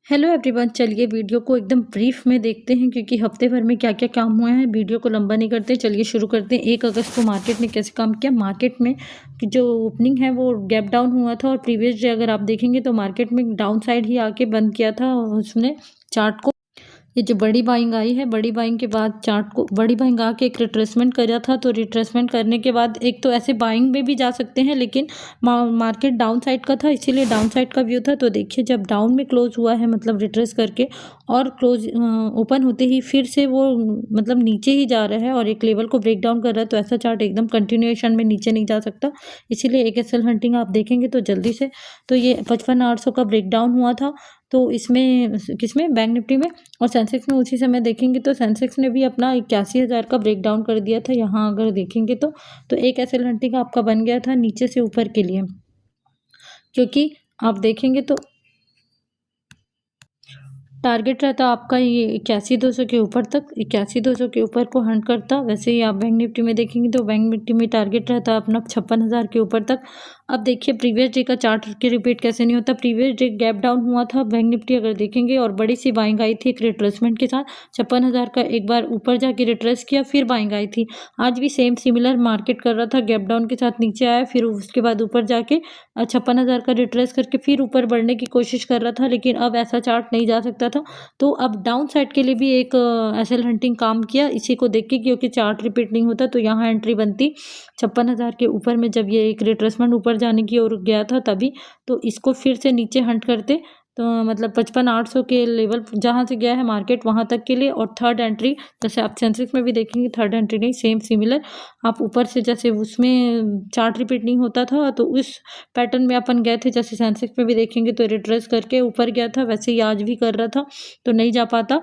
Hello everyone, चलिए video को एकदम ब्रीफ में देखते हैं क्योंकि हफ्ते भर में क्या क्या काम हुए हैं। वीडियो को लंबा नहीं करते, चलिए शुरू करते हैं। 1 अगस्त को मार्केट ने कैसे काम किया। मार्केट में की जो ओपनिंग है वो गैप डाउन हुआ था और प्रीवियस डे अगर आप देखेंगे तो मार्केट में डाउन साइड ही आके बंद किया था उसने चार्ट को। ये जो बड़ी बाइंग आई है, बड़ी बाइंग के बाद चार्ट को बड़ी बाइंग आके एक रिट्रेसमेंट करा था। तो रिट्रेसमेंट करने के बाद एक तो ऐसे बाइंग में भी जा सकते हैं, लेकिन मार्केट डाउन साइड का था इसीलिए डाउन साइड का व्यू था। तो देखिए जब डाउन में क्लोज हुआ है मतलब रिट्रेस करके और क्लोज ओपन होते ही फिर से वो मतलब नीचे ही जा रहा है और एक लेवल को ब्रेक डाउन कर रहा है। तो ऐसा चार्ट एकदम कंटिन्यूएशन में नीचे नहीं जा सकता, इसीलिए एक एसएल हंटिंग आप देखेंगे तो जल्दी से। तो ये 55,800 का ब्रेक डाउन हुआ था। तो इसमें किसमें, बैंक निफ्टी में। और सेंसेक्स में उसी समय देखेंगे तो सेंसेक्स ने भी अपना 81,000 का ब्रेक डाउन कर दिया था। यहाँ अगर देखेंगे तो एक एसएल हंटिंग आपका बन गया था नीचे से ऊपर के लिए, क्योंकि आप देखेंगे तो टारगेट रहता आपका ये 81,200 के ऊपर तक, 81,200 के ऊपर को हंट करता। वैसे ही आप बैंक निफ्टी में देखेंगे तो बैंक निफ्टी में टारगेट रहता अपना 56,000 के ऊपर तक। अब देखिए प्रीवियस डे का चार्ट के रिपीट कैसे नहीं होता। प्रीवियस डे गैप डाउन हुआ था बैंक निफ्टी अगर देखेंगे और बड़ी सी बाइंग आई थी एक रिट्रेसमेंट के साथ। 56,000 का एक बार ऊपर जाके रिट्रेस किया, फिर बाइंग आई थी। आज भी सेम सिमिलर मार्केट कर रहा था, गैप डाउन के साथ नीचे आया, फिर उसके बाद ऊपर जाके 56,000 का रिट्रेस करके फिर ऊपर बढ़ने की कोशिश कर रहा था। लेकिन अब ऐसा चार्ट नहीं जा सकता था, तो अब डाउन साइड के लिए भी एक एसएल हंटिंग काम किया इसी को देख के, क्योंकि चार्ट रिपीट नहीं होता। तो यहाँ एंट्री बनती 56,000 के ऊपर में, जब ये एक रिट्रेसमेंट ऊपर जाने की ओर गया था तभी। तो इसको फिर से नीचे हंट करते तो मतलब 55,800 के लेवल जहाँ से गया है मार्केट वहाँ तक के लिए। और थर्ड एंट्री जैसे आप सेंसेक्स में भी देखेंगे, थर्ड एंट्री नहीं सेम सिमिलर आप ऊपर से जैसे उसमें चार्ट रिपीट नहीं होता था तो उस पैटर्न में अपन गए थे। जैसे सेंसेक्स में भी देखेंगे तो रिट्रेस करके ऊपर गया था, वैसे ही आज भी कर रहा था तो नहीं जा पाता।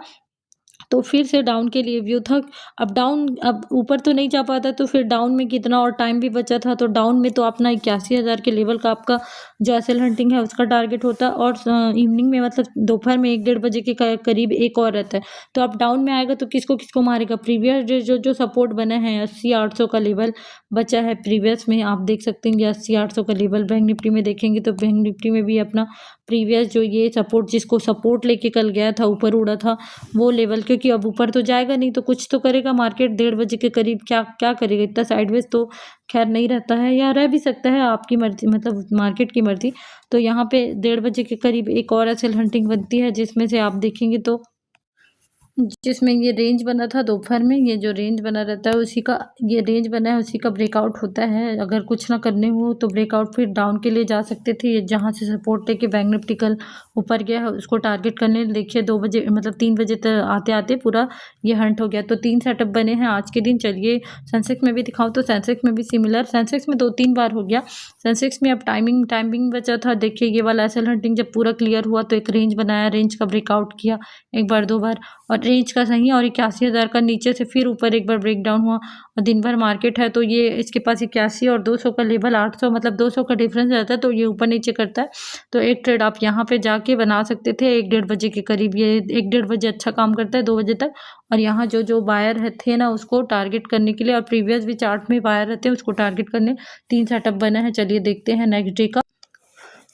तो फिर से डाउन के लिए व्यू था। अब डाउन, अब ऊपर तो नहीं जा पाता तो फिर डाउन में कितना और टाइम भी बचा था। तो डाउन में तो अपना 81,000 के लेवल का आपका जो एसएल हंटिंग है उसका टारगेट होता। और इवनिंग में मतलब दोपहर में 1-1:30 बजे के करीब एक और रहता है। तो अब डाउन में आएगा तो किसको किसको मारेगा। प्रीवियस डे जो जो सपोर्ट बने हैं 80,800 का लेवल बचा है प्रीवियस में, आप देख सकते हैं 80,800 का लेवल। बैंक निफ्टी में देखेंगे तो बैंक निफ्टी में भी अपना प्रीवियस जो ये सपोर्ट जिसको सपोर्ट लेके कल गया था ऊपर उड़ा था वो लेवल, क्योंकि अब ऊपर तो जाएगा नहीं तो कुछ तो करेगा मार्केट 1:30 बजे के करीब। क्या क्या करेगा, इतना साइडवेज तो खैर नहीं रहता है, या रह भी सकता है, आपकी मर्जी मतलब मार्केट की मर्जी। तो यहाँ पे 1:30 बजे के करीब एक और एसएल हंटिंग बनती है जिसमें से आप देखेंगे तो जिसमें ये रेंज बना था दोपहर में, ये जो रेंज बना रहता है उसी का ये रेंज बना है उसी का ब्रेकआउट होता है। अगर कुछ ना करने हो तो ब्रेकआउट फिर डाउन के लिए जा सकते थे। ये जहाँ से सपोर्ट लेके बैंक निफ्टी कल ऊपर गया है उसको टारगेट करने देखिए 2 बजे मतलब 3 बजे तक आते आते पूरा ये हंट हो गया। तो 3 सेटअप बने हैं आज के दिन। चलिए सेंसेक्स में भी दिखाओ तो सेंसेक्स में भी सिमिलर, सेंसेक्स में 2-3 बार हो गया। सेंसेक्स में अब टाइमिंग बचा था। देखिए ये वाला एसएल हंटिंग जब पूरा क्लियर हुआ तो एक रेंज बनाया, रेंज का ब्रेकआउट किया 1 बार 2 बार और रेंज का सही, और 81,000 का नीचे से फिर ऊपर एक बार ब्रेक डाउन हुआ। और दिन भर मार्केट है तो ये इसके पास 81 और 200 का लेवल 800 मतलब 200 का डिफरेंस रहता है तो ये ऊपर नीचे करता है। तो एक ट्रेड आप यहाँ पे जाके बना सकते थे 1-1:30 बजे के करीब। ये 1-1:30 बजे अच्छा काम करता है 2 बजे तक। और यहाँ जो जो बायर है थे ना उसको टारगेट करने के लिए, और प्रीवियस भी चार्ट में बायर रहते हैं उसको टारगेट करने 3 सेटअप बना है। चलिए देखते हैं नेक्स्ट डे का।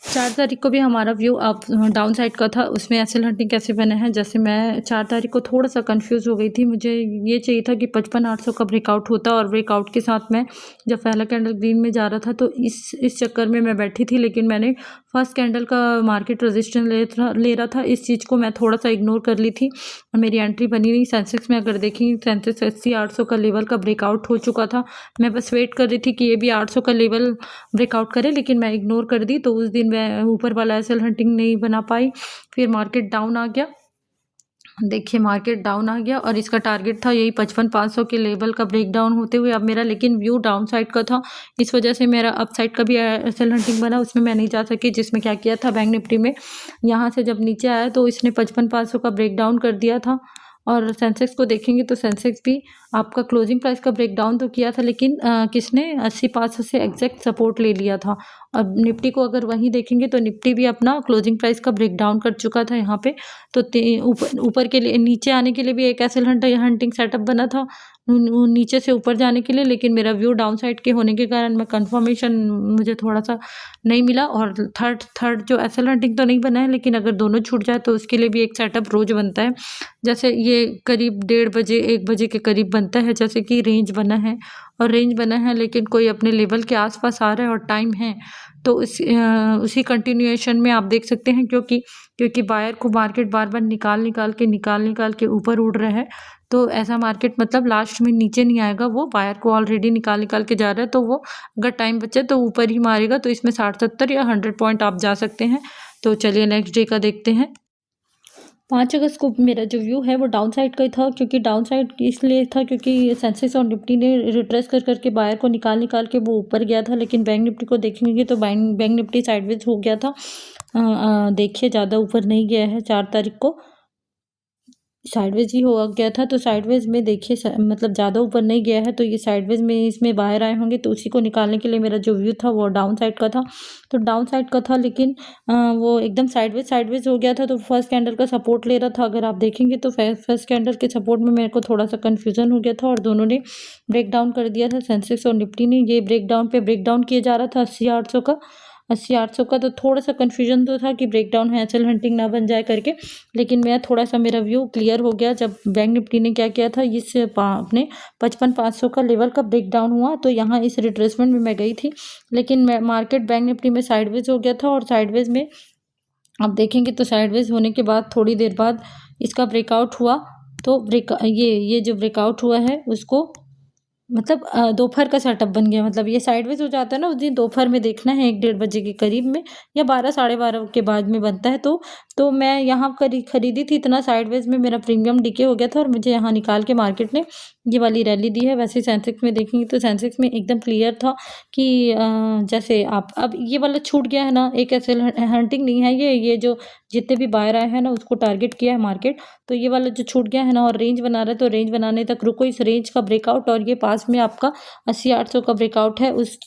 4 तारीख को भी हमारा व्यू अप डाउन साइड का था, उसमें एसएल हंटिंग कैसे बना है। जैसे मैं 4 तारीख को थोड़ा सा कंफ्यूज हो गई थी, मुझे ये चाहिए था कि 55,800 का ब्रेकआउट होता और ब्रेकआउट के साथ में जब पहला कैंडल ग्रीन में जा रहा था तो इस चक्कर में मैं बैठी थी। लेकिन मैंने फर्स्ट कैंडल का मार्केट रेजिस्टेंस ले रहा था, इस चीज़ को मैं थोड़ा सा इग्नोर कर ली थी और मेरी एंट्री बनी नहीं। सेंसेक्स में अगर देखें सेंसेक्स 80-800 का लेवल का ब्रेकआउट हो चुका था, मैं बस वेट कर रही थी कि ये भी 800 का लेवल ब्रेकआउट करे, लेकिन मैं इग्नोर कर दी। तो उस दिन मैं ऊपर वाला एसएल हंटिंग नहीं बना पाई। फिर मार्केट डाउन आ गया, देखिए मार्केट डाउन आ गया और इसका टारगेट था यही 55,500 के लेवल का ब्रेक डाउन होते हुए। अब मेरा लेकिन व्यू डाउन साइड का था, इस वजह से मेरा अप साइड का भी एसएल हंटिंग बना, उसमें मैं नहीं जा सकी। जिसमें क्या किया था बैंक निफ्टी में, यहाँ से जब नीचे आया तो इसने 55,500 का ब्रेक डाउन कर दिया था। और सेंसेक्स को देखेंगे तो सेंसेक्स भी आपका क्लोजिंग प्राइस का ब्रेकडाउन तो किया था, लेकिन किसने 80-500 से एग्जैक्ट सपोर्ट ले लिया था। अब निफ्टी को अगर वहीं देखेंगे तो निफ्टी भी अपना क्लोजिंग प्राइस का ब्रेकडाउन कर चुका था यहाँ पे। तो ऊपर ऊपर के लिए नीचे आने के लिए भी एक एसएल हंटिंग सेटअप बना था नीचे से ऊपर जाने के लिए, लेकिन मेरा व्यू डाउन साइड के होने के कारण मैं कंफर्मेशन मुझे थोड़ा सा नहीं मिला। और थर्ड जो एसएल हंटिंग तो नहीं बना है, लेकिन अगर दोनों छूट जाए तो उसके लिए भी एक सेटअप रोज बनता है। जैसे ये करीब 1:30 बजे 1 बजे के करीब बनता है, जैसे कि रेंज बना है और रेंज बना है लेकिन कोई अपने लेवल के आसपास आ रहा है और टाइम है, तो उसी कंटिन्यूएशन में आप देख सकते हैं, क्योंकि बायर को मार्केट बार बार निकाल के ऊपर उड़ रहा है। तो ऐसा मार्केट मतलब लास्ट में नीचे नहीं आएगा, वो बायर को ऑलरेडी निकाल के जा रहा है, तो वो अगर टाइम बचे तो ऊपर ही मारेगा। तो इसमें 60-70 या 100 पॉइंट आप जा सकते हैं। तो चलिए नेक्स्ट डे का देखते हैं। 5 अगस्त को मेरा जो व्यू है वो डाउन साइड का ही था, क्योंकि डाउन साइड इसलिए था क्योंकि सेंसेक्स और निफ्टी ने रिट्रेस करके बायर को निकाल के वो ऊपर गया था। लेकिन बैंक निफ्टी को देखेंगे तो बैंक निफ्टी साइडवेज हो गया था। देखिए ज़्यादा ऊपर नहीं गया है, 4 तारीख को साइडवेज ही हो गया था। तो साइडवेज में देखिए मतलब ज़्यादा ऊपर नहीं गया है, तो ये साइडवेज में इसमें बाहर आए होंगे, तो उसी को निकालने के लिए मेरा जो व्यू था वो डाउन साइड का था। तो डाउन साइड का था, लेकिन वो एकदम साइडवेज हो गया था। तो फर्स्ट कैंडल का सपोर्ट ले रहा था, अगर आप देखेंगे तो फर्स्ट कैंडल के सपोर्ट में मेरे को थोड़ा सा कन्फ्यूजन हो गया था और दोनों ने ब्रेक डाउन कर दिया था। सेंसेक्स और निफ्टी ने ये ब्रेक डाउन किया जा रहा था 80-800 का, 80-800 का। तो थोड़ा सा कन्फ्यूजन तो था कि ब्रेकडाउन है, एचएल हंटिंग ना बन जाए करके, लेकिन मैं थोड़ा सा मेरा व्यू क्लियर हो गया जब बैंक निफ्टी ने क्या किया था, इस अपने 55-500 का लेवल का ब्रेकडाउन हुआ। तो यहाँ इस रिट्रेसमेंट में मैं गई थी, लेकिन मैं मार्केट बैंक निफ्टी में साइडवेज हो गया था। और साइडवेज में आप देखेंगे तो साइडवेज होने के बाद थोड़ी देर बाद इसका ब्रेकआउट हुआ। तो ये जो ब्रेकआउट हुआ है उसको मतलब दोपहर का सेटअप बन गया। मतलब ये साइडवेज हो जाता है ना, उस दिन दोपहर में देखना है 1-1:30 बजे के करीब में, या 12 साढ़े 12 के बाद में बनता है। तो मैं यहाँ खरीदी थी, इतना साइडवेज में मेरा प्रीमियम डीके हो गया था और मुझे यहाँ निकाल के मार्केट ने ये वाली रैली दी है। वैसे सेंसेक्स में देखेंगे तो सेंसेक्स में एकदम क्लियर था कि जैसे आप अब ये वाला छूट गया है ना, एक ऐसे हंटिंग नहीं है ये जो जितने भी बायर आए हैं ना उसको टारगेट किया है मार्केट। तो ये वाला जो छूट गया है ना और रेंज बना रहा है, तो रेंज बनाने तक रुको, इस रेंज का ब्रेकआउट और ये पास में आपका 80-800 का ब्रेकआउट है, उस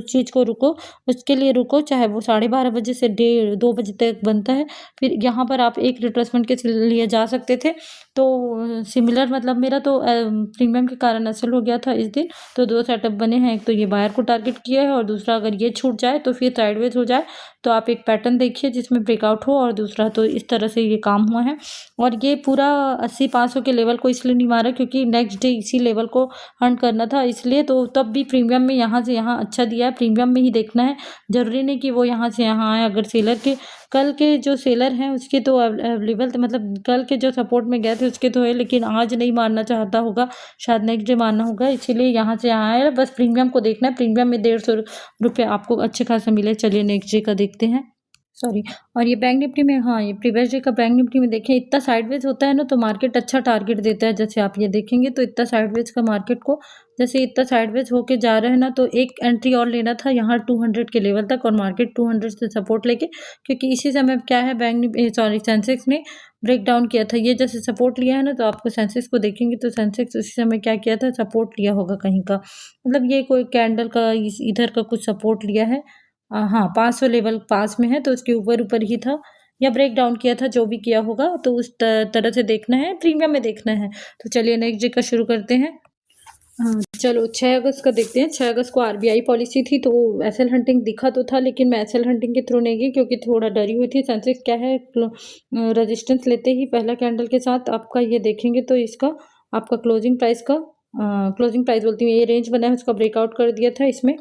चीज़ को रुको, उसके लिए रुको, चाहे वो 12:30 बजे से 1:30-2 बजे तक बनता है। फिर यहाँ पर आप एक रिट्रेसमेंट के लिए जा सकते थे। तो सिमिलर मतलब मेरा तो प्रीमियम के कारण असल हो गया था इस दिन। तो 2 सेटअप बने हैं, एक तो ये बायर को टारगेट किया है और दूसरा अगर ये छूट जाए तो फिर साइडवेज हो जाए तो आप एक पैटर्न देखिए जिसमें ब्रेकआउट हो, और दूसरा तो इस तरह से ये काम हुआ है। और ये पूरा 80-500 के लेवल को इसलिए नहीं मारा क्योंकि नेक्स्ट डे इसी लेवल को हंट करना था, इसलिए। तो तब भी प्रीमियम में यहाँ से यहाँ अच्छा दिया है, प्रीमियम में ही देखना है, जरूरी नहीं कि वो यहाँ से यहाँ आए। अगर सेलर के कल के जो सेलर हैं उसके तो अवेलेबल मतलब कल के जो सपोर्ट में गए थे उसके तो है, लेकिन आज नहीं मारना चाहता होगा, शायद नेक्स्ट डे मारना होगा, इसीलिए यहाँ से यहाँ आया। बस प्रीमियम को देखना है, प्रीमियम में 150 रुपये आपको अच्छे खासा मिले। चलिए नेक्स्ट डे का देखते हैं। सॉरी, और ये बैंक निफ्टी में, हाँ ये प्रीवियस डे का बैंक निफ्टी में देखें, इतना साइडवेज होता है ना तो मार्केट अच्छा टारगेट देता है। जैसे आप ये देखेंगे तो इतना साइडवेज का मार्केट को, जैसे इतना साइडवेज होके जा रहे हैं ना, तो एक एंट्री और लेना था यहाँ 200 के लेवल तक, और मार्केट 200 से सपोर्ट लेके, क्योंकि इसी समय क्या है सेंसेक्स ने ब्रेक डाउन किया था। ये जैसे सपोर्ट लिया है ना, तो आपको सेंसेक्स को देखेंगे तो सेंसेक्स उसी समय क्या किया था, सपोर्ट लिया होगा कहीं का, मतलब ये कोई कैंडल का इधर का कुछ सपोर्ट लिया है। हाँ 500 लेवल पास में है, तो उसके ऊपर ही था या ब्रेक डाउन किया था, जो भी किया होगा। तो उस तरह से देखना है, प्रीमियम में देखना है। तो चलिए नेक्स्ट डे का शुरू करते हैं। हाँ चलो 6 अगस्त का देखते हैं। 6 अगस्त को आरबीआई पॉलिसी थी, तो एसएल हंटिंग दिखा तो था, लेकिन मैं एसएल हंटिंग के थ्रू नहीं गई क्योंकि थोड़ा डरी हुई थी। सेंसेक्स क्या है, रेजिस्टेंस लेते ही पहला कैंडल के साथ आपका ये देखेंगे तो इसका आपका क्लोजिंग प्राइस बोलती हूँ, ये रेंज बना है उसका ब्रेकआउट कर दिया था, इसमें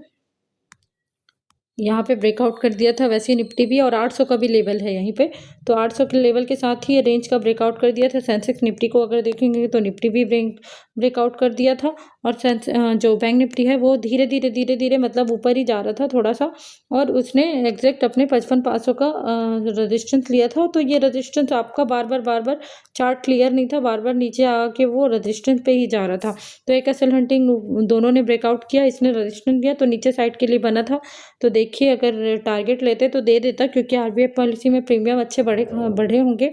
यहाँ पे ब्रेकआउट कर दिया था। वैसे ही निफ्टी भी, और 800 का भी लेवल है यहीं पे, तो 800 के लेवल के साथ ही ये रेंज का ब्रेकआउट कर दिया था। सेंसेक्स निफ्टी को अगर देखेंगे तो निफ्टी भी ब्रेकआउट कर दिया था, और जो बैंक निफ्टी है वो धीरे धीरे मतलब ऊपर ही जा रहा था थोड़ा सा, और उसने एग्जैक्ट अपने 55-500 का रजिस्टेंस लिया था। तो ये रजिस्टेंस आपका बार बार चार्ट क्लियर नहीं था, बार नीचे आके वो रजिस्टेंस पे ही जा रहा था। तो एक एसएल हंटिंग दोनों ने ब्रेकआउट किया, इसने रजिस्टेंस लिया तो नीचे साइड के लिए बना था। तो देखिए अगर टारगेट लेते तो दे देता, क्योंकि आरबीआई पॉलिसी में प्रीमियम अच्छे बढ़े होंगे,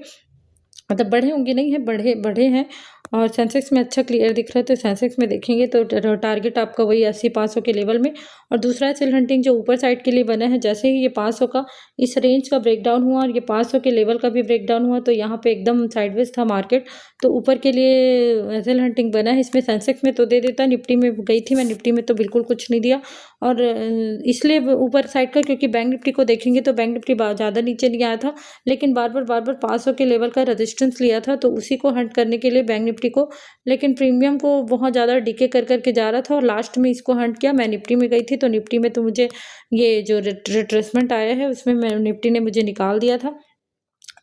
मतलब बढ़े होंगे नहीं है, बढ़े बढ़े हैं और सेंसेक्स में अच्छा क्लियर दिख रहा है। तो सेंसेक्स में देखेंगे तो टारगेट आपका वही 80-500 के लेवल में, और दूसरा सेल हंटिंग जो ऊपर साइड के लिए बना है, जैसे ही ये 500 का इस रेंज का ब्रेकडाउन हुआ और ये 500 के लेवल का भी ब्रेकडाउन हुआ, तो यहाँ पे एकदम साइडवेज था मार्केट। तो ऊपर के लिए सेल हंटिंग बना है। इसमें सेंसेक्स में तो दे देता, निफ्टी में गई थी मैं, निफ्टी में तो बिल्कुल कुछ नहीं दिया। और इसलिए ऊपर साइड का, क्योंकि बैंक निफ्टी को देखेंगे तो बैंक निफ्टी ज़्यादा नीचे नहीं आया था, लेकिन बार बार 500 के लेवल का रेजिस्टेंस लिया था, तो उसी को हंट करने के लिए बैंक निफ्टी को, लेकिन प्रीमियम को बहुत ज़्यादा डीके कर करके जा रहा था और लास्ट में इसको हंट किया। मैं निफ्टी में गई थी, तो निफ्टी में तो मुझे ये जो रिट्रेसमेंट आया है उसमें मैं निफ्टी ने मुझे निकाल दिया था।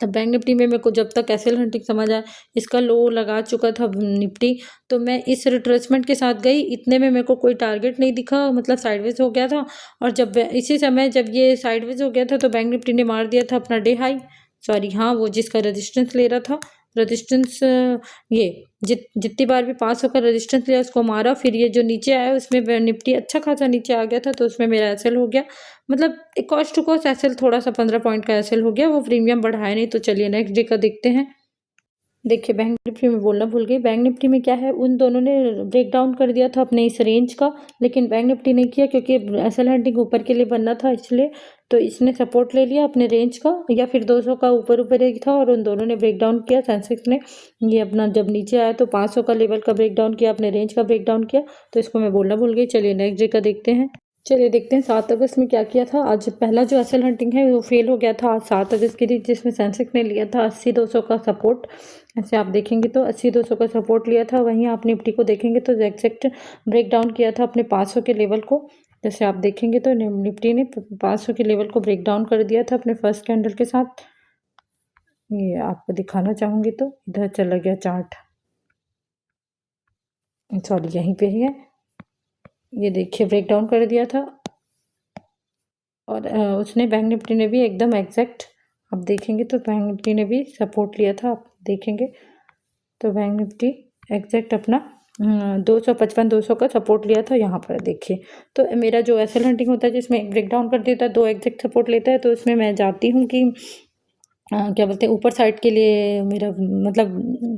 तब बैंक निफ्टी में मेरे को जब तक एसएल हंटिंग समझ आया, इसका लो लगा चुका था निफ्टी, तो मैं इस रिट्रेसमेंट के साथ गई। इतने में मेरे को कोई टारगेट नहीं दिखा, मतलब साइडवेज हो गया था। और जब इसी समय जब ये साइडवेज हो गया था, तो बैंक निफ्टी ने मार दिया था अपना डे हाई, सॉरी हाँ, वो जिसका रेजिस्टेंस ले रहा था, रेजिस्टेंस ये जितनी बार भी 500 का रेजिस्टेंस लिया उसको मारा। फिर ये जो नीचे आया उसमें निफ्टी अच्छा खासा नीचे आ गया था, तो उसमें मेरा एसएल हो गया। मतलब कॉस्ट टू कॉस्ट एसएल थोड़ा सा 15 पॉइंट का एसएल हो गया, वो प्रीमियम बढ़ाया नहीं। तो चलिए नेक्स्ट डे का देखते हैं। देखिए बैंक निफ्टी में बोलना भूल गई, बैंक निफ्टी में क्या है, उन दोनों ने ब्रेक डाउन कर दिया था अपने इस रेंज का, लेकिन बैंक निफ्टी नहीं किया, क्योंकि एसएल हंटिंग ऊपर के लिए बनना था इसलिए। तो इसने सपोर्ट ले लिया अपने रेंज का, या फिर 200 का ऊपर ऊपर एक था और उन दोनों ने ब्रेक डाउन किया। सेंसेक्स ने ये अपना जब नीचे आया तो 500 का लेवल का ब्रेक डाउन किया, अपने रेंज का ब्रेक डाउन किया। तो इसको मैं बोलना भूल गई। चलिए नेक्स्ट डे का देखते हैं। चलिए देखते हैं 7 अगस्त में क्या किया था। आज पहला जो एसएल हंटिंग है वो फेल हो गया था आज 7 अगस्त के दिन, जिसमें सेंसेक्स ने लिया था 80-200 का सपोर्ट। ऐसे आप देखेंगे तो 80-200 का सपोर्ट लिया था। वहीं आप निफ्टी को देखेंगे तो एग्जैक्ट ब्रेक डाउन किया था अपने 500 के लेवल को। जैसे आप देखेंगे तो निफ्टी ने 500 के लेवल को ब्रेक डाउन कर दिया था अपने फर्स्ट कैंडल के साथ। ये आपको दिखाना चाहूँगी तो इधर चला गया चार्ट, सॉरी यहीं पे ही है, ये देखिए ब्रेक डाउन कर दिया था। और उसने बैंक निफ्टी ने भी एकदम एग्जैक्ट, आप देखेंगे तो बैंक निफ्टी ने भी सपोर्ट लिया था। आप देखेंगे तो बैंक निफ्टी एग्जैक्ट अपना 255-200 का सपोर्ट लिया था यहाँ पर। देखिए तो मेरा जो एसएल हंटिंग होता है जिसमें ब्रेक डाउन कर देता है, 2 एग्जैक्ट सपोर्ट लेता है, तो उसमें मैं जाती हूँ कि क्या बोलते हैं, ऊपर साइड के लिए मेरा मतलब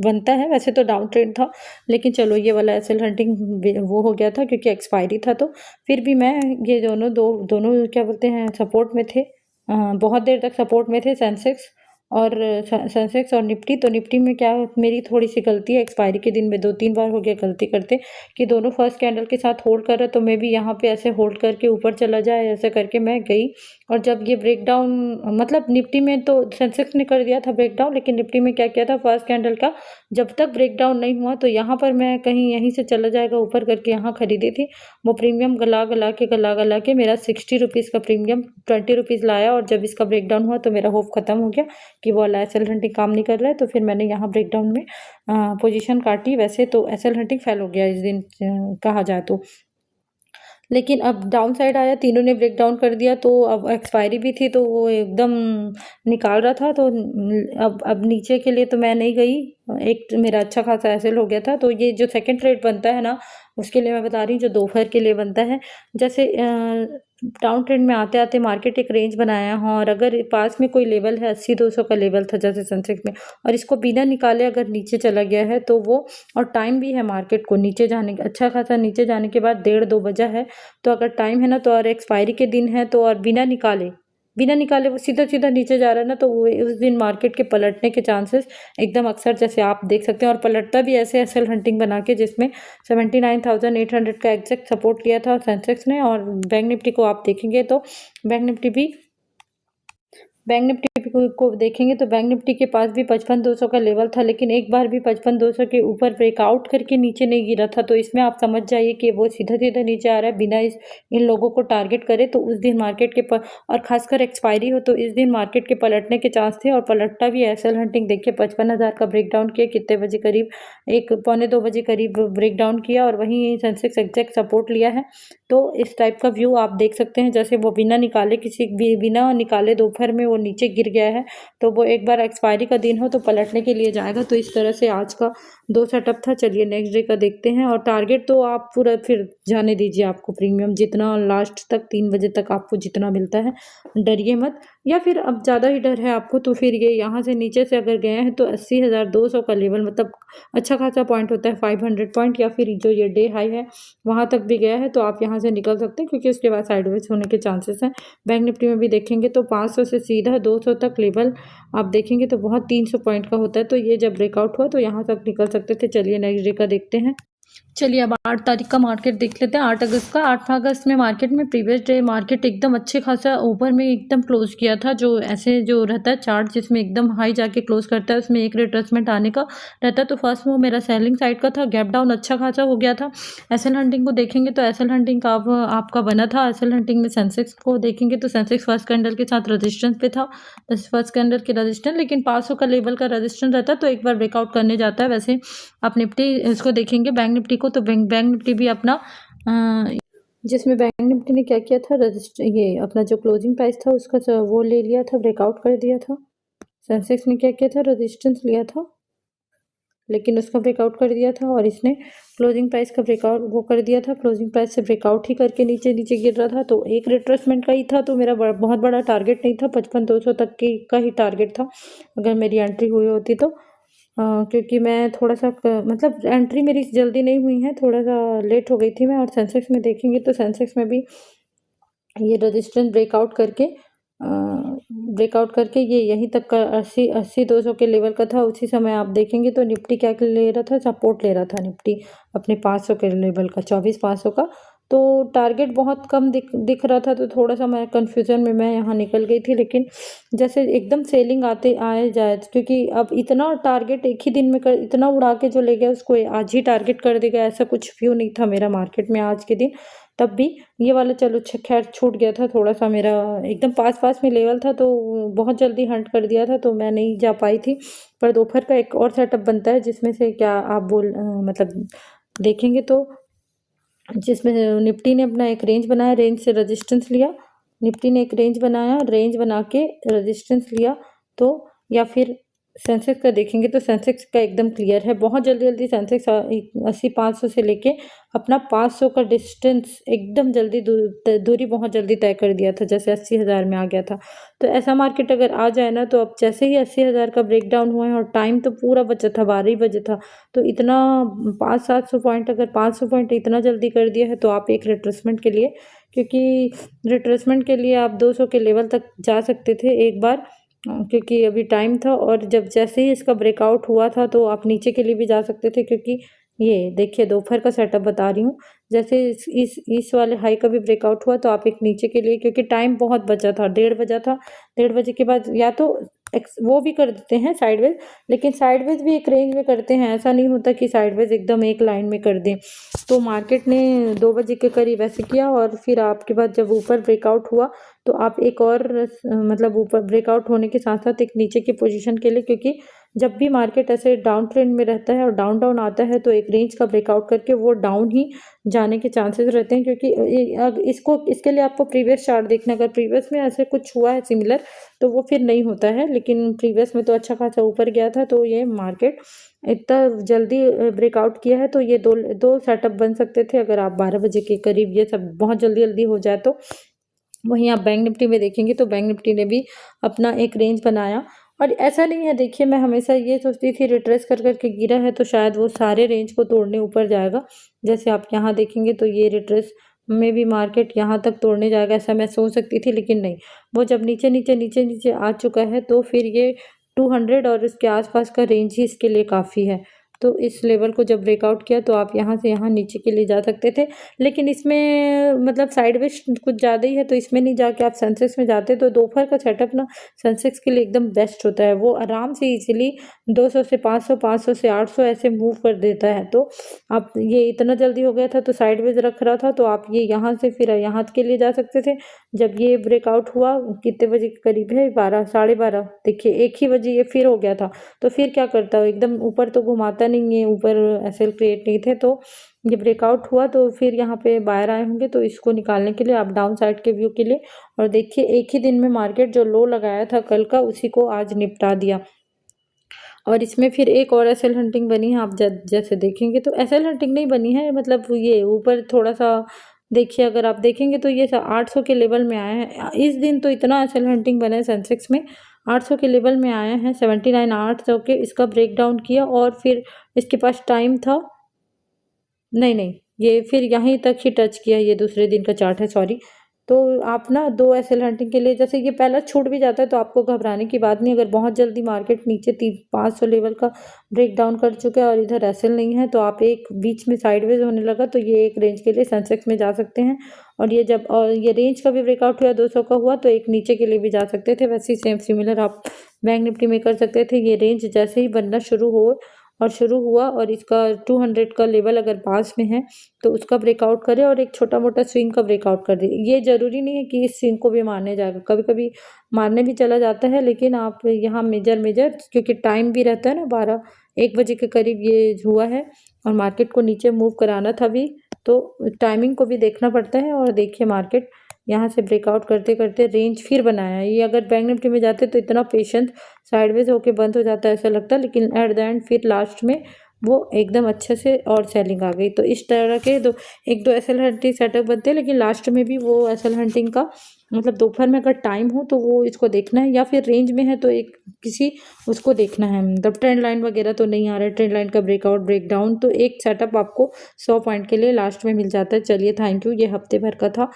बनता है। वैसे तो डाउन ट्रेंड था, लेकिन चलो ये वाला एसएल हंटिंग वो हो गया था क्योंकि एक्सपायरी था। तो फिर भी मैं ये दोनों क्या बोलते हैं सपोर्ट में थे, बहुत देर तक सपोर्ट में थे सेंसेक्स और निफ्टी। तो निफ्टी में क्या मेरी थोड़ी सी गलती है, एक्सपायरी के दिन में 2-3 बार हो गया गलती करते कि दोनों फर्स्ट कैंडल के साथ होल्ड कर रहा, तो मैं भी यहाँ पे ऐसे होल्ड करके ऊपर चला जाए ऐसे करके मैं गई। और जब ये ब्रेक डाउन, मतलब निफ्टी में तो सेंसेक्स ने कर दिया था ब्रेक डाउन, लेकिन निफ्टी में क्या किया था, फर्स्ट कैंडल का जब तक ब्रेक डाउन नहीं हुआ तो यहाँ पर मैं कहीं यहीं से चला जाएगा ऊपर करके यहाँ खरीदी थी। वो प्रीमियम गला के मेरा 60 रुपीज़ का प्रीमियम 20 रुपीज़ लाया, और जब इसका ब्रेक डाउन हुआ तो मेरा होप खत्म हो गया कि वो एसएल हंटिंग काम नहीं कर रहा है। तो फिर मैंने यहाँ ब्रेक डाउन में पोजीशन काटी। वैसे तो एसएल हंटिंग फेल हो गया इस दिन कहा जाए तो, लेकिन अब डाउन साइड आया, तीनों ने ब्रेक डाउन कर दिया। तो अब एक्सपायरी भी थी तो वो एकदम निकाल रहा था। तो अब नीचे के लिए तो मैं नहीं गई, एक मेरा अच्छा खासा एसएल हो गया था। तो ये जो सेकंड ट्रेड बनता है ना, उसके लिए मैं बता रही हूँ, जो दोपहर के लिए बनता है। जैसे डाउन ट्रेंड में आते आते मार्केट एक रेंज बनाया हो, और अगर पास में कोई लेवल है, 80-200 का लेवल था जैसे सेंसेक्स में, और इसको बिना निकाले अगर नीचे चला गया है तो वो, और टाइम भी है मार्केट को नीचे जाने का, अच्छा खासा नीचे जाने के बाद 1:30-2 बजा है। तो अगर टाइम है ना, तो और एक्सपायरी के दिन है, तो और बिना निकाले वो सीधा सीधा नीचे जा रहा है ना, तो वो उस दिन मार्केट के पलटने के चांसेस एकदम अक्सर, जैसे आप देख सकते हैं। और पलटता भी ऐसे एसएल हंटिंग बना के, जिसमें 79,800 का एग्जैक्ट सपोर्ट लिया था सेंसेक्स ने। और बैंक निफ्टी को आप देखेंगे तो बैंक निफ्टी को देखेंगे तो बैंक निफ्टी के पास भी 55-200 का लेवल था, लेकिन एक बार भी 55-200 के ऊपर ब्रेकआउट करके नीचे नहीं गिरा था। तो इसमें आप समझ जाइए कि वो सीधा सीधा नीचे आ रहा है बिना इन लोगों को टारगेट करे। तो उस दिन मार्केट के और खासकर एक्सपायरी हो तो इस दिन मार्केट के पलटने के चांस थे, और पलटता भी एसएल हंटिंग देखिए 55,000 का ब्रेक डाउन किया, कितने बजे करीब, 1-2 बजे करीब ब्रेक डाउन किया, और वहीं सेंसेक्स एग्जैक्ट सपोर्ट लिया है। तो इस टाइप का व्यू आप देख सकते हैं, जैसे वो बिना निकाले दोपहर में वो नीचे गिर गया है। तो वो एक बार एक्सपायरी का दिन हो तो पलटने के लिए जाएगा। तो इस तरह से आज का 2 सेटअप था। चलिए नेक्स्ट डे का देखते हैं। और टारगेट तो आप पूरा फिर जाने दीजिए, आपको प्रीमियम जितना लास्ट तक 3 बजे तक आपको जितना मिलता है, डरिए मत। या फिर अब ज़्यादा ही डर है आपको तो फिर ये यहाँ से नीचे से अगर गए हैं तो 80,200 का लेवल मतलब अच्छा खासा पॉइंट होता है 500 पॉइंट, या फिर जो ये डे हाई है वहाँ तक भी गया है तो आप यहाँ से निकल सकते हैं क्योंकि उसके बाद साइडवेज होने के चांसेस हैं। बैंक निफ्टी में भी देखेंगे तो 500 से सीधा 200 तक लेवल आप देखेंगे तो बहुत 300 पॉइंट का होता है, तो ये जब ब्रेकआउट हुआ तो यहाँ तक निकल सकते थे। चलिए नेक्स्ट डे का देखते हैं। चलिए अब 8 तारीख का मार्केट देख लेते हैं। 8 अगस्त का 8 अगस्त में मार्केट में प्रीवियस डे मार्केट एकदम अच्छे खासा ऊपर में एकदम क्लोज किया था। जो ऐसे जो रहता है चार्ट जिसमें एकदम हाई जाके क्लोज करता है उसमें एक रिट्रेसमेंट आने का रहता है, तो फर्स्ट वो मेरा सेलिंग साइड का था। गैप डाउन अच्छा खासा हो गया था। एसएल हंटिंग को देखेंगे तो एसएल हंटिंग का आपका बना था। एसएल हंटिंग में सेंसेक्स को देखेंगे तो सेंसेक्स फर्स्ट कैंडल के साथ रजिस्टेंस पे था, फर्स्ट कैंडल के रजिस्टेंस, लेकिन 500 का लेवल का रजिस्टेंस रहता है तो एक बार ब्रेकआउट करने जाता है। वैसे आप निफ्टी इसको देखेंगे बैंक निफ्टी को तो बैंक निफ्टी भी अपना जिसमें बैंक निफ्टी ने क्या किया था, रजिस्टर ये अपना जो क्लोजिंग प्राइस था उसका वो ले लिया था, ब्रेकआउट कर दिया था। सेंसेक्स ने क्या किया था, रेजिस्टेंस लिया था लेकिन उसका ब्रेकआउट कर दिया था, और इसने क्लोजिंग प्राइस का ब्रेकआउट वो कर दिया था। क्लोजिंग प्राइस से ब्रेकआउट ही करके नीचे नीचे गिर रहा था, तो एक रिट्रेसमेंट का ही था। तो मेरा बहुत बड़ा टारगेट नहीं था, 55,200 तक की का ही टारगेट था अगर मेरी एंट्री हुई होती तो। क्योंकि मैं थोड़ा सा मतलब एंट्री मेरी जल्दी नहीं हुई है, थोड़ा सा लेट हो गई थी मैं। और सेंसेक्स में देखेंगे तो सेंसेक्स में भी ये रेजिस्टेंस ब्रेकआउट करके ये यहीं तक का 80,200 के लेवल का था। उसी समय आप देखेंगे तो निफ्टी क्या ले रहा था, सपोर्ट ले रहा था निफ्टी अपने 500 के लेवल का, 24,500 का। तो टारगेट बहुत कम दिख रहा था, तो थोड़ा सा मैं कन्फ्यूज़न में मैं यहाँ निकल गई थी। लेकिन जैसे एकदम सेलिंग आए जाए, क्योंकि अब इतना टारगेट एक ही दिन में इतना उड़ा के जो ले गया उसको आज ही टारगेट कर देगा, ऐसा कुछ व्यू नहीं था मेरा मार्केट में आज के दिन। तब भी ये वाला चलो खैर छूट गया था, थोड़ा सा मेरा एकदम पास में लेवल था तो बहुत जल्दी हंट कर दिया था तो मैं नहीं जा पाई थी। पर दोपहर का एक और सेटअप बनता है जिसमें से क्या आप मतलब देखेंगे तो जिसमें निफ्टी ने अपना एक रेंज बनाया, रेंज से रेजिस्टेंस लिया। निफ्टी ने एक रेंज बनाया, रेंज बना के रेजिस्टेंस लिया। तो या फिर सेंसेक्स का देखेंगे तो सेंसेक्स का एकदम क्लियर है, बहुत जल्दी सेंसेक्स 80,500 से लेके अपना 500 का डिस्टेंस एकदम जल्दी दूरी बहुत जल्दी तय कर दिया था, जैसे 80,000 में आ गया था। तो ऐसा मार्केट अगर आ जाए ना, तो अब जैसे ही 80,000 का ब्रेकडाउन हुआ है और टाइम तो पूरा बचा था, 12 ही बजे था, तो इतना 500-700 पॉइंट, अगर 500 पॉइंट इतना जल्दी कर दिया है तो आप एक रिट्रेसमेंट के लिए, क्योंकि रिट्रेसमेंट के लिए आप 200 के लेवल तक जा सकते थे एक बार, क्योंकि अभी टाइम था। और जब जैसे ही इसका ब्रेकआउट हुआ था तो आप नीचे के लिए भी जा सकते थे, क्योंकि ये देखिए दोपहर का सेटअप बता रही हूँ। जैसे इस वाले हाई का भी ब्रेकआउट हुआ तो आप एक नीचे के लिए, क्योंकि टाइम बहुत बचा था, 1:30 बजा था, 1:30 बजे के बाद या तो वो भी कर देते हैं साइडवेज, लेकिन साइडवेज भी एक रेंज में करते हैं, ऐसा नहीं होता कि साइडवेज एकदम एक लाइन में कर दें। तो मार्केट ने 2 बजे के करीब ऐसे किया, और फिर आपके बाद जब ऊपर ब्रेकआउट हुआ तो आप एक और मतलब ऊपर ब्रेकआउट होने के साथ साथ एक नीचे की पोजीशन के लिए, क्योंकि जब भी मार्केट ऐसे डाउन ट्रेंड में रहता है और डाउन आता है तो एक रेंज का ब्रेकआउट करके वो डाउन ही जाने के चांसेस रहते हैं। क्योंकि इसके लिए आपको प्रीवियस चार्ट देखना, अगर प्रीवियस में ऐसे कुछ हुआ है सिमिलर तो वो फिर नहीं होता है, लेकिन प्रीवियस में तो अच्छा खासा ऊपर गया था। तो ये मार्केट इतना जल्दी ब्रेकआउट किया है, तो ये दो सेटअप बन सकते थे अगर आप 12 बजे के करीब ये सब बहुत जल्दी हो जाए तो। वहीं आप बैंक निफ्टी में देखेंगे तो बैंक निफ्टी ने भी अपना एक रेंज बनाया, और ऐसा नहीं है, देखिए मैं हमेशा ये सोचती थी रिट्रेस करके गिरा है तो शायद वो सारे रेंज को तोड़ने ऊपर जाएगा। जैसे आप यहाँ देखेंगे तो ये रिट्रेस में भी मार्केट यहाँ तक तोड़ने जाएगा, ऐसा मैं सोच सकती थी, लेकिन नहीं, वो जब नीचे आ चुका है तो फिर ये 200 और इसके आसपास का रेंज ही इसके लिए काफ़ी है। तो इस लेवल को जब ब्रेकआउट किया तो आप यहाँ से यहाँ नीचे के लिए जा सकते थे, लेकिन इसमें मतलब साइडवेज कुछ ज़्यादा ही है, तो इसमें नहीं जाके आप सेंसेक्स में जाते तो दोपहर का सेटअप ना सेंसेक्स के लिए एकदम बेस्ट होता है। वो आराम से इजीली 200 से 500, 500 से 800 ऐसे मूव कर देता है। तो आप ये इतना जल्दी हो गया था तो साइडवेज रख रहा था, तो आप ये यहाँ से फिर यहाँ के लिए जा सकते थे। जब ये ब्रेकआउट हुआ कितने बजे के करीब है, 12, 12:30, देखिए 1 ही बजे ये फिर हो गया था, तो फिर क्या करता हो, एकदम ऊपर तो घुमाता नहीं है, ऊपर एसएल क्रिएट नहीं थे, तो ये ब्रेकआउट हुआ तो फिर यहाँ पे बाहर आए होंगे, तो इसको निकालने के लिए आप डाउन साइड के व्यू के लिए। और देखिए एक ही दिन में मार्केट जो लो लगाया था कल का उसी को आज निपटा दिया। और इसमें फिर एक और एसएल हंटिंग बनी है, आप जैसे देखेंगे तो एसएल हंटिंग नहीं बनी है, मतलब ये ऊपर थोड़ा सा देखिए अगर आप देखेंगे तो ये 800 के लेवल में आया है। इस दिन तो इतना एसएल हंटिंग बना है सेंसेक्स में, 800 के लेवल में आया है, 79 800 के इसका ब्रेक डाउन किया और फिर इसके पास टाइम था, नहीं नहीं, ये फिर यहीं तक ही टच किया, ये दूसरे दिन का चार्ट है, सॉरी। तो आप ना 2 एसएल हंटिंग के लिए, जैसे ये पहला छूट भी जाता है तो आपको घबराने की बात नहीं। अगर बहुत जल्दी मार्केट नीचे 500 लेवल का ब्रेक डाउन कर चुका है और इधर एसएल नहीं है, तो आप एक बीच में साइडवेज होने लगा तो ये एक रेंज के लिए सेंसेक्स में जा सकते हैं। और ये जब ये रेंज का भी ब्रेकआउट हुआ 200 का हुआ तो एक नीचे के लिए भी जा सकते थे। वैसे ही सेम सिमिलर आप बैंक निफ्टी में कर सकते थे। ये रेंज जैसे ही बनना शुरू हो और शुरू हुआ और इसका 200 का लेवल अगर पास में है तो उसका ब्रेकआउट करे और एक छोटा मोटा स्विंग का ब्रेकआउट कर दे। ये ज़रूरी नहीं है कि इस स्विंग को भी मारने जाएगा, कभी कभी मारने भी चला जाता है, लेकिन आप यहाँ मेजर क्योंकि टाइम भी रहता है ना, 1 बजे के करीब ये हुआ है और मार्केट को नीचे मूव कराना था भी, तो टाइमिंग को भी देखना पड़ता है। और देखिए मार्केट यहाँ से ब्रेकआउट करते करते रेंज फिर बनाया है। ये अगर बैंक निफ्टी में जाते तो इतना पेशेंस साइडवेज होके बंद हो जाता है ऐसा लगता है, लेकिन एट द एंड फिर लास्ट में वो एकदम अच्छे से और सेलिंग आ गई। तो इस तरह के 1-2 एसएल हंटिंग सेटअप बनते हैं, लेकिन लास्ट में भी वो एसएल हंटिंग का मतलब दोपहर में अगर टाइम हो तो वो इसको देखना है, या फिर रेंज में है तो एक किसी उसको देखना है। मतलब ट्रेंड लाइन वगैरह तो नहीं आ रहा है, ट्रेंड लाइन का ब्रेकआउट ब्रेक डाउन, तो एक सेटअप आपको 100 पॉइंट के लिए लास्ट में मिल जाता है। चलिए थैंक यू, ये हफ्ते भर का था।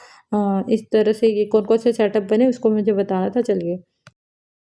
इस तरह से ये कौन कौन से सेटअप बने उसको मुझे बताना था। चलिए।